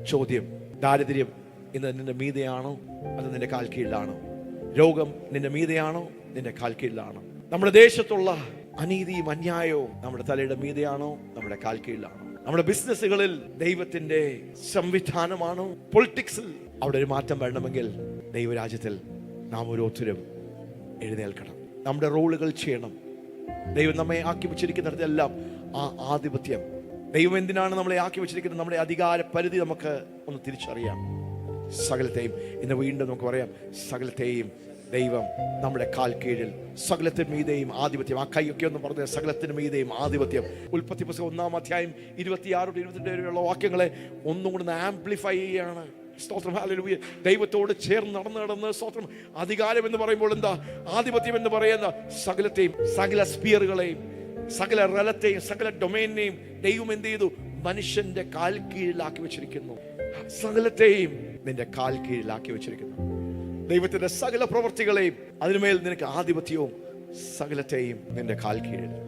ചോദ്യം, ദാരിദ്ര്യം ഇന്ന് നിന്റെ മീതെയാണോ അത് നിന്റെ കാൽ കീഴിലാണോ? രോഗം നിന്റെ മീതെയാണോ നിന്റെ കാൽ കീഴിലാണോ? നമ്മുടെ ദേശത്തുള്ള അനീതിയും അന്യായവും നമ്മുടെ തലയുടെ മീതെയാണോ നമ്മുടെ കാൽ കീഴിലാണോ? നമ്മുടെ ബിസിനസ്സുകളിൽ ദൈവത്തിന്റെ സംവിധാനമാണോ? പൊളിറ്റിക്സിൽ അവിടെ ഒരു മാറ്റം വരണമെങ്കിൽ ദൈവരാജ്യത്തിൽ നാം ഓരോരുത്തരും എഴുന്നേൽക്കണം, നമ്മുടെ റോളുകൾ ചെയ്യണം. ദൈവം നമ്മെ ആക്കി വെച്ചിരിക്കുന്നിടത്തെല്ലാം ആ ആധിപത്യം, ദൈവം എന്തിനാണ് നമ്മളെ ആക്കി വെച്ചിരിക്കുന്നത്, നമ്മുടെ അധികാര പരിധി നമുക്ക് ഒന്ന് തിരിച്ചറിയാം. സകലത്തെയും ഇന്ന് വീണ്ടും നമുക്ക് പറയാം, സകലത്തെയും ദൈവം നമ്മുടെ കാൽ കീഴിൽ, സകലത്തിന് മീതെയും ആധിപത്യം. ആ കൈയൊക്കെ ഒന്ന് പറഞ്ഞ സകലത്തിന് മീതെയും ആധിപത്യം. ഉൽപ്പത്തി പുസ്തകം 1-ാം അധ്യായം 26-22 വരെയുള്ള വാക്യങ്ങളെ ഒന്നും കൂടെ ആംപ്ലിഫൈ ചെയ്യാണ്. സ്തോത്രം, ഹല്ലേലൂയ. ദൈവത്തോട് ചേർന്ന് നടന്ന് സ്തോത്രം. അധികാരം എന്ന് പറയുമ്പോൾ എന്താ? ആധിപത്യം എന്ന് പറയുന്ന സകലത്തെയും, സകല സ്പിയറുകളെയും, സകല റലത്തെയും, സകല ഡൊമൈനെയും ദൈവം എന്ത് ചെയ്തു? മനുഷ്യന്റെ കാൽ കീഴിലാക്കി വെച്ചിരിക്കുന്നു. സകലത്തെയും നിന്റെ കാൽ കീഴിലാക്കി വെച്ചിരിക്കുന്നു. ദൈവത്തിന്റെ സകല പ്രവൃത്തികളെയും അതിനുമേൽ നിനക്ക് ആധിപത്യവും, സകലത്തെയും നിന്റെ കാൽ കീഴിൽ.